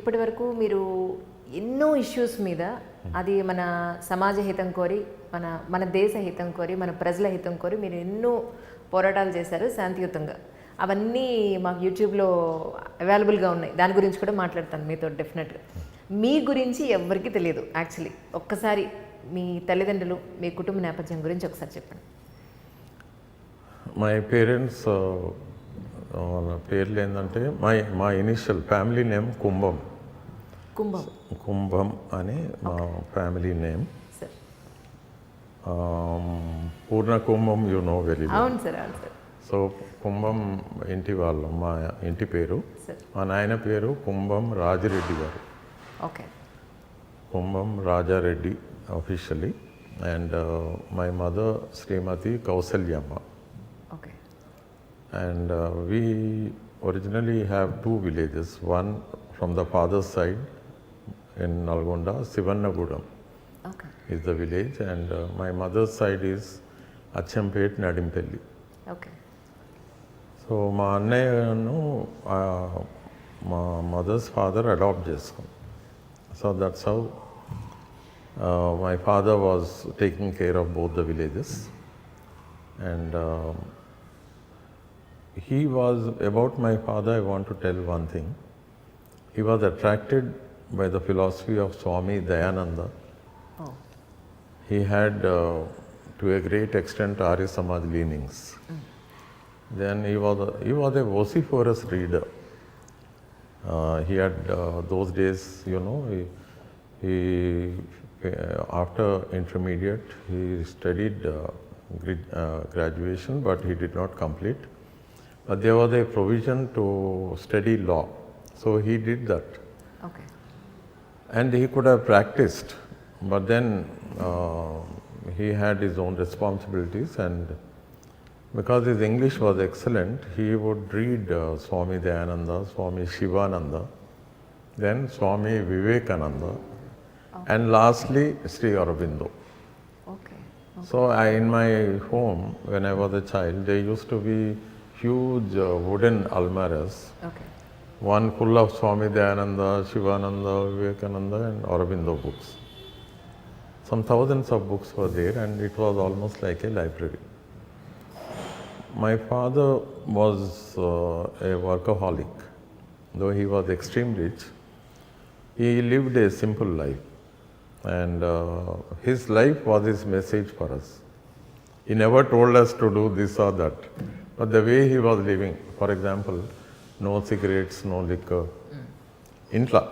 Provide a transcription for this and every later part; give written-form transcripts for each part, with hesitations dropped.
ఇప్పటి వరకు మీరు ఎన్నో ఇష్యూస్ మీద అది మన సమాజ హితం కోరి మన మన దేశ హితం కోరి మన ప్రజల హితం కోరి మీరు ఎన్నో పోరాటాలు చేశారు శాంతియుతంగా. అవన్నీ మాకు యూట్యూబ్లో అవైలబుల్గా ఉన్నాయి. దాని గురించి కూడా మాట్లాడతాను మీతో డెఫినెట్గా. మీ గురించి ఎవరికీ తెలియదు యాక్చువల్లీ. ఒక్కసారి మీ తల్లిదండ్రులు మీ కుటుంబ నేపథ్యం గురించి ఒకసారి చెప్పండి. మై పేరెంట్స్ పేర్లు ఏంటంటే మా ఇనిషియల్ ఫ్యామిలీ నేమ్ కుంభం. కుంభం కుంభం అని మా family name. Sir Purna Kumbham you know very well. అవును సార్, అవును సార్. సో కుంభం ఇంటి వాళ్ళు, మా ఇంటి పేరు. సార్ మా నాయన పేరు కుంభం రాజిరెడ్డి గారు. Okay. Kumbham Rajareddy officially, and my mother Srimati Kausalyamma. Okay. And we originally have two villages. One from the father's side in Nalgonda, Sivannagudam okay. is the village, and my mother's side is Achampet, Nadimpelli. Okay. So మా అన్నయ్యను మా mothers father adapt చేసుకున్నాం. So that's how my father was taking care of both the villages, and he was, about my father I want to tell one thing. He was attracted by the philosophy of Swami Dayananda. Oh. He had to a great extent Arya Samaj leanings. Then he was a vociferous reader. He had those days, you know, he after intermediate he studied graduation, but he did not complete. But there was a provision to study law, so he did that. Okay. And he could have practiced, but then he had his own responsibilities, and because his English was excellent, he would read Swami Dayananda, Swami Shivananda, then Swami Vivekananda, and lastly Sri Aurobindo. Okay. So in my home, when I was a child, there used to be huge wooden almirahs, Okay. one full of Swami Dayananda, Shivananda, Vivekananda and Aurobindo books. Some thousands of books were there, and it was almost like a library. My father was a workaholic. Though he was extremely rich, he lived a simple life. And his life was his message for us. He never told us to do this or that, but the way he was living, for example, no cigarettes, no liquor, intla.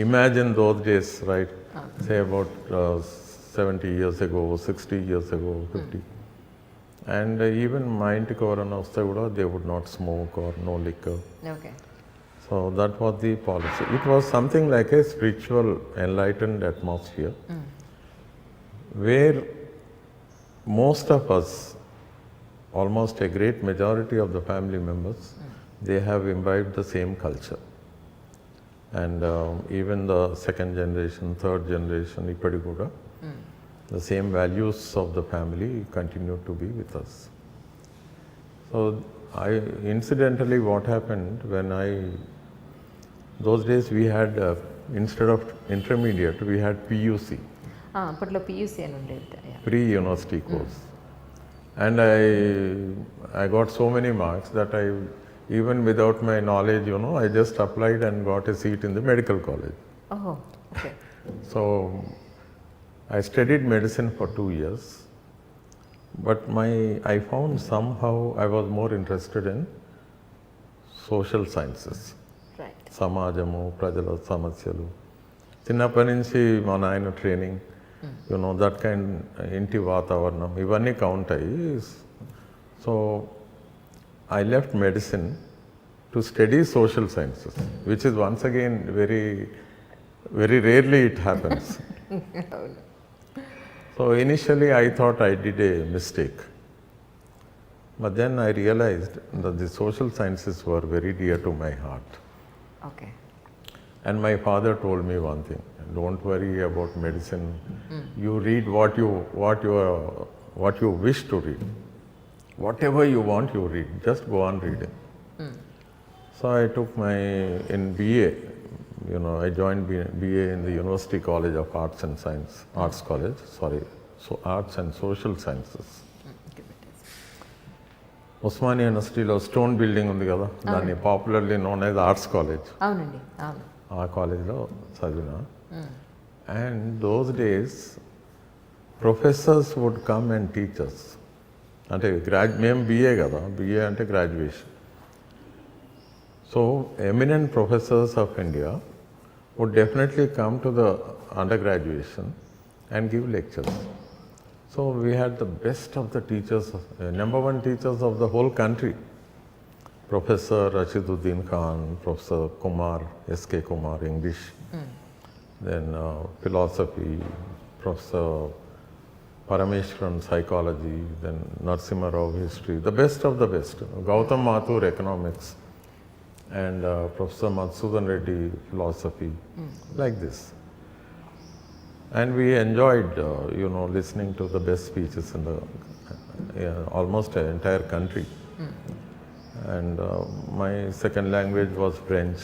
Imagine those days, right? Say about 70 years ago, 60 years ago, 50. And even మా ఇంటికి ఎవరైనా వస్తే కూడా they would not smoke or no liquor. Okay. So that was the policy. It was something like a spiritual, enlightened atmosphere, where most of us, almost a great majority of the family members, they have imbibed the same culture. And even the second generation, third generation, ippadi kuda, the same values of the family continue to be with us. So incidentally, what happened when those days we had, instead of intermediate, we had PUC, అప్పట్లో PUC అని ఉండేది. pre-university course. And I got so many marks that even without my knowledge, you know, I just applied and got a seat in the medical college. ఓహో. Okay. So I studied medicine for 2 years, but I found somehow I was more interested in social sciences. Right. సమాజము, ప్రజల సమస్యలు. చిన్నప్పటి నుంచి మా నాయన training, you know that kind, ఇంటి వాతావరణం, ఇవన్నీ కౌంట్ అయ్యి. So I left medicine to study social sciences, which is once again very very rarely it happens. So initially I thought I did a mistake, but then I realized that the social sciences were very dear to my heart. Okay. And my father told me one thing: don't worry about medicine. You read what you wish to read. Whatever you want, you read. Just go on reading. So I took in BA, I joined BA in the University College of Arts and Science, Arts College, sorry, so Arts and Social Sciences. Osmania యూనివర్సిటీలో stone building ఉంది కదా, దాన్ని popularly known as arts college. అవునండి, అవును. ఆ కాలేజ్లో చదివిన. And those days professors would come and teachers, అంటే మేము BA కదా, BA అంటే graduation. So eminent professors of India would definitely come to the undergraduation and give lectures. So we had the best of the teachers, number one teachers of the whole country. Professor Rashiduddin Khan, Professor Kumar, S.K. Kumar, English, then philosophy, Professor Parameshwaran, psychology, then Narasimha Rao, history, the best of the best. Gautam Mathur, economics, and Professor Madhusudan Reddy, philosophy, like this. And we enjoyed, listening to the best speeches in the almost entire country. And my second language was French,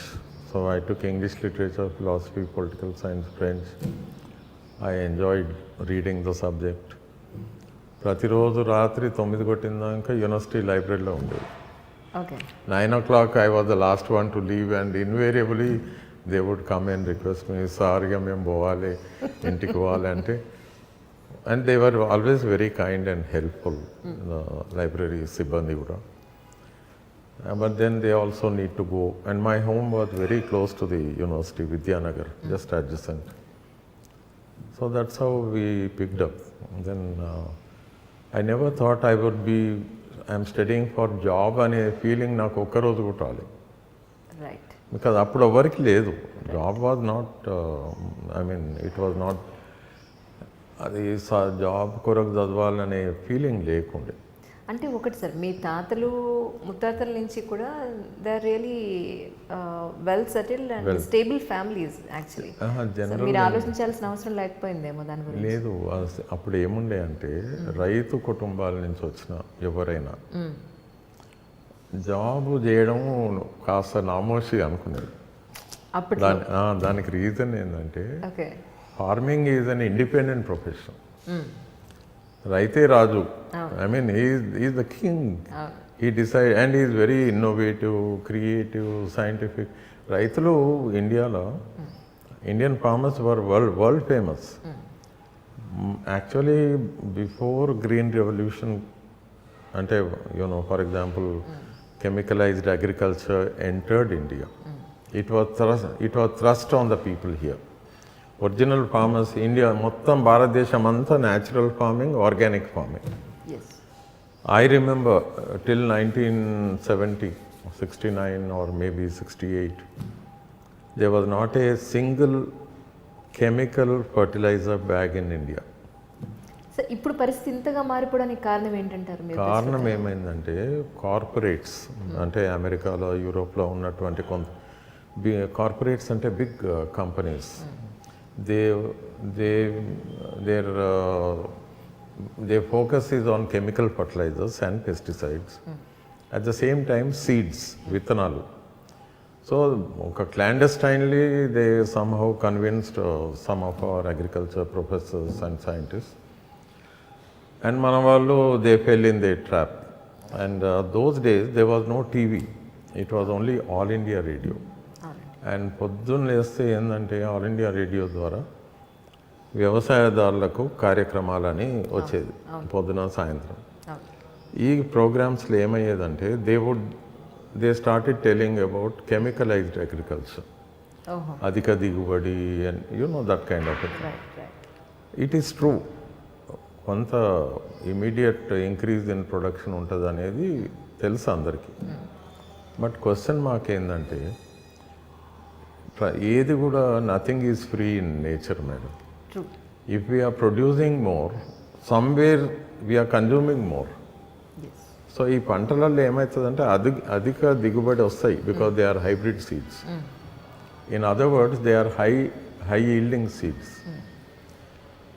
so I took English literature, philosophy, political science, French. I enjoyed reading the subject. ప్రతిరోజు రాత్రి 9 కొట్టిందాక university లైబ్రరీలో ఉండేది. Okay. 9 o'clock I was the last one to leave, and invariably they would come and request me, "Sarga mem povale, intiki povalante." And they were always very kind and helpful, the library sibbandi kuda. But then they also need to go, and my home was very close to the university, Vidyanagar, just adjacent. So that's how we picked up. Then I never thought I would be, I'm studying for job అనే feeling నాకు ఒక్కరోజు కూడా రాలేదు. Right. Because అప్పుడు ఎవరికి లేదు. Job was not, it was not, అది job కొరకు చదవాలనే ఫీలింగ్ లేకుండే. అంటే ఒకటి సార్, మీ తాతలు ముత్తాతల నుంచి కూడా they are really well settled and stable families actually. మీరు ఆలోచించాల్సిన అవసరం లేకపోయిందేమో దాని గురించి. లేదు, అప్పుడు ఏముండే అంటే రైతు కుటుంబాల నుంచి వచ్చిన ఎవరైనా జాబ్ చేయడం కాస్త నామోషి అనుకునేది. దానికి రీజన్ ఏంటంటే farming is an independent profession. రైతే రాజు, is the king. He decide and is very innovative, creative, scientific. రైతులు ఇండియాలో, Indian farmers were world famous. Actually before green revolution, అంటే for example chemicalized agriculture entered India. It was thrust on the people here. Original farmers, India, మొత్తం భారతదేశం అంతా natural farming, organic farming. Yes. I remember till 1970, 69 or maybe 68, there was not a single chemical fertilizer bag in India. Sir, ఇప్పుడు పరిస్థితి ఇంతగా మారిపోవడానికి కారణం ఏంటంటారు మీరు? కారణం ఏమైందంటే కార్పొరేట్స్, అంటే అమెరికాలో, యూరోప్లో ఉన్నటువంటి కొంత కార్పొరేట్స్ అంటే big companies, their focus is on chemical fertilizers and pesticides. At the same time, seeds, విత్తనాలు. So, clandestinely they somehow convinced some of our agriculture professors and scientists, and మన వాళ్ళు they fell in their trap. And those days there was no TV, it was only All India Radio. And పొద్దున్న లేస్తే ఏంటంటే all India radio ద్వారా వ్యవసాయదారులకు కార్యక్రమాలని వచ్చేది పొద్దున సాయంత్రం. ఈ ప్రోగ్రామ్స్లో ఏమయ్యేదంటే they started telling about chemicalized agriculture, అధిక దిగుబడి, and that kind of it. It is true, కొంత ఇమీడియట్ ఇంక్రీజ్ ఇన్ ప్రొడక్షన్ ఉంటుంది అనేది తెలుసు అందరికీ. బట్ క్వశ్చన్ మాకేందంటే, ఏది కూడా nothing is free in nature madam. If we are producing more, somewhere we are consuming more. So ఈ పంటలలో ఏమవుతుందంటే అధిక దిగుబడి వస్తాయి, because they are hybrid seeds. In other words, they are high yielding seeds.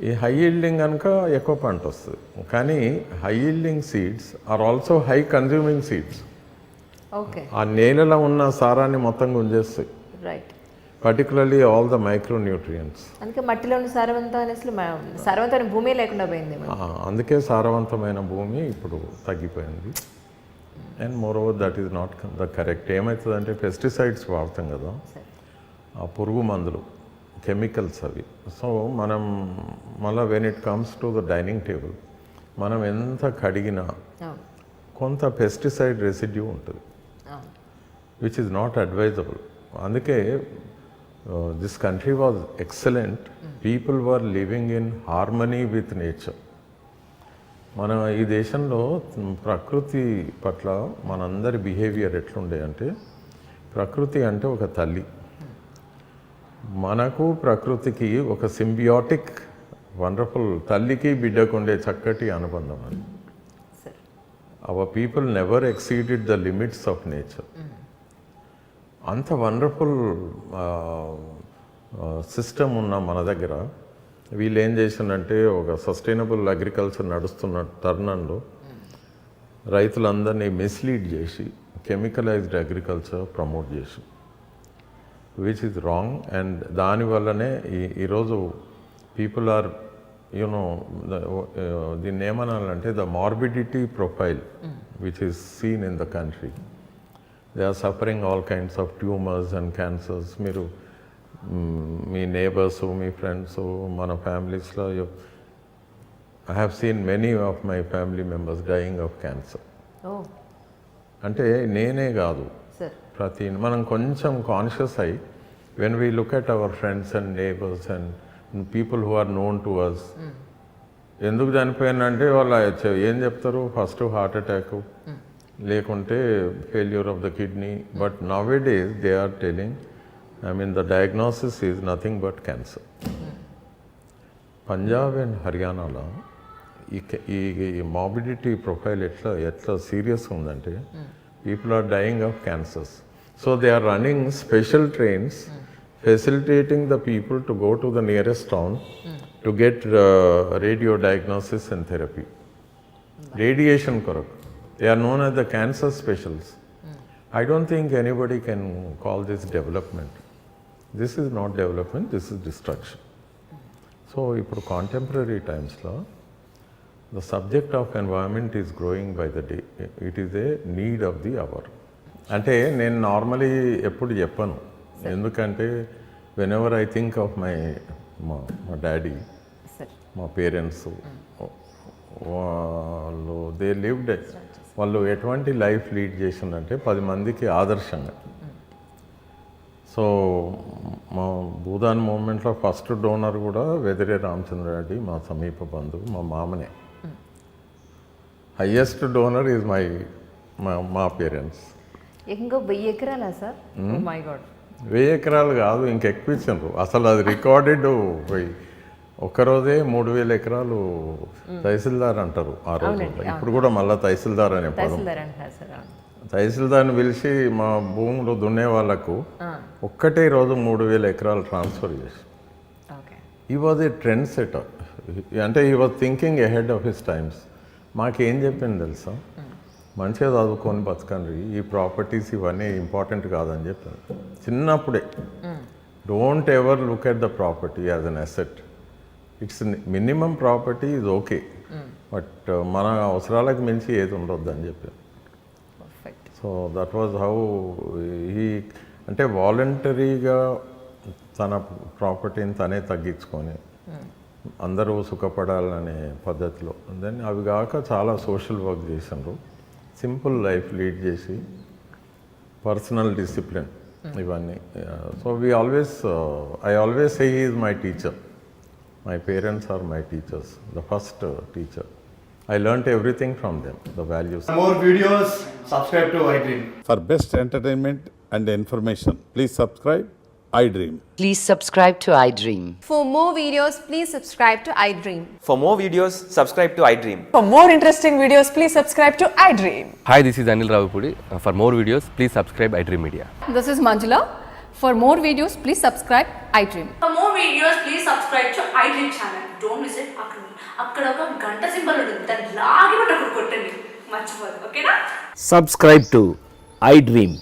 ఈ హై ఈల్డింగ్ కనుక ఎక్కువ పంట వస్తుంది, కానీ high yielding seeds are also high consuming seeds. ఆ నేలలో ఉన్న సారాన్ని మొత్తం గుంజేస్తాయి. particularly all the micronutrients. అందుకే మట్టిలోని సారవంతం అసలు సారవంతమైన భూమి లేకుండా పోయింది. అందుకే సారవంతమైన భూమి ఇప్పుడు తగ్గిపోయింది. And more over that is not the correct. ఏమవుతుందంటే పెస్టిసైడ్స్ వాడతాం కదా, ఆ పురుగు మందులు, కెమికల్స్ అవి. సో మనం మళ్ళీ when it comes to the dining table మనం ఎంత కడిగినా కొంత పెస్టిసైడ్ రెసిడ్యూ ఉంటుంది, విచ్ ఈజ్ నాట్ అడ్వైజబుల్. అందుకే this country was excellent. People were living in harmony with nature. మన ఈ దేశంలో ప్రకృతి పట్ల మనందరి బిహేవియర్ ఎట్లుండే అంటే, ప్రకృతి అంటే ఒక తల్లి. మనకు ప్రకృతికి ఒక సింబియాటిక్ వండర్ఫుల్, తల్లికి బిడ్డకు ఉండే చక్కటి అనుబంధం అది. Our people never exceeded the limits of nature. అంత వండర్ఫుల్ సిస్టమ్ ఉన్న మన దగ్గర వీళ్ళు ఏం చేసిందంటే, ఒక సస్టైనబుల్ అగ్రికల్చర్ నడుస్తున్న తరుణంలో రైతులందరినీ మిస్లీడ్ చేసి కెమికలైజ్డ్ అగ్రికల్చర్ ప్రమోట్ చేసి, విచ్ ఈజ్ రాంగ్. అండ్ దానివల్లనే ఈరోజు పీపుల్ ఆర్ యూనో దీన్ని ఏమనాలంటే the morbidity profile which is seen in the country. They are suffering all kinds of tumours and cancers. మీరు మీ నేబర్స్, మీ ఫ్రెండ్స్, మన ఫ్యామిలీస్లో I have seen many of my family members dying of cancer. అంటే నేనే కాదు, మనం కొంచెం కాన్షియస్ అయ్యి when we look at our friends and neighbours and people who are known to us, ఎందుకు చనిపోయినంటే వాళ్ళు ఏం చెప్తారు, ఫస్ట్ హార్ట్ అటాక్ లేకుంటే failure of the kidney. But nowadays they are telling, I mean the diagnosis is nothing but cancer. Punjab and హర్యానాలో ఈ morbidity profile ఎట్లా serious ఉందంటే, people are dying of cancers. So they are running special trains facilitating the people to go to the nearest town to get radio diagnosis and therapy. Radiation korak. They are known as the cancer specialists. I don't think anybody can call this development. This is not development, this is destruction. So ఇప్పుడు contemporary times lo the subject of environment is growing by the day. It is a need of the hour. అంటే నేను normally ఎప్పుడు చెప్పను, ఎందుకంటే when ever I think of మా daddy, మా parents, they lived, వాళ్ళు ఎటువంటి లైఫ్ లీడ్ చేసిందంటే 10 మందికి ఆదర్శంగా. సో మా భూదాన్ మూమెంట్లో ఫస్ట్ డోనర్ కూడా వెదిరే రామచంద్రారెడ్డి, మా సమీప బంధువు, మా మామనే. హైయెస్ట్ డోనర్ ఈజ్ మా పేరెంట్స్. ఇంకో 1000 ఎకరాలా సార్? మై గాడ్, 1000 ఎకరాలు కాదు, ఇంకెక్కువ ఇచ్చిండ్రు. అసలు అది రికార్డెడ్. ఒక్కరోజే 3000 ఎకరాలు తహసీల్దార్ అంటారు ఆ రోజు. ఇప్పుడు కూడా మళ్ళీ తహసీల్దార్ అనే పదం. తహసీల్దార్ని పిలిచి మా భూములు దున్నే వాళ్ళకు ఒక్కటే రోజు 3000 ఎకరాలు ట్రాన్స్ఫర్ చేసి, ఈ వాజ్ ఏ ట్రెండ్ సెటర్. అంటే ఈ was thinking ahead of his times. మాకేం చెప్పింది తెలుసా, మంచిగా చదువుకొని బతకండి, ఈ ప్రాపర్టీస్ ఇవన్నీ ఇంపార్టెంట్ కాదని చెప్పాను చిన్నప్పుడే. Don't ever look at the property as an asset. It's minimum property is okay, but మన అవసరాలకు మించి ఏది ఉండొద్దు అని చెప్పాను. So that was how he, అంటే వాలంటరీగా తన ప్రాపర్టీని తనే తగ్గించుకొని అందరూ సుఖపడాలనే పద్ధతిలో. దెన్ అవి కాక చాలా సోషల్ వర్క్ చేసినారు, సింపుల్ లైఫ్ లీడ్ చేసి, పర్సనల్ డిసిప్లిన్ ఇవన్నీ. So I always say he is my teacher. My parents are my teachers, the first teacher. I learnt everything from them, the values. For more videos, subscribe to iDream. For best entertainment and information, please subscribe iDream. Please subscribe to iDream. For more videos, please subscribe to iDream. For more videos, subscribe to iDream. For more interesting videos, please subscribe to iDream. Hi, this is Anil Ravipudi. For more videos, please subscribe iDream Media. This is Manjula. For more videos, please subscribe iDream. For more videos, please subscribe to iDream channel. Don't miss it. అక్కడ ఒక గంట symbol ఉంటుంది, దాన్ని లాగి పట్టుకొని కొట్టండి, మర్చిపోదు. ఓకేనా? Subscribe to iDream.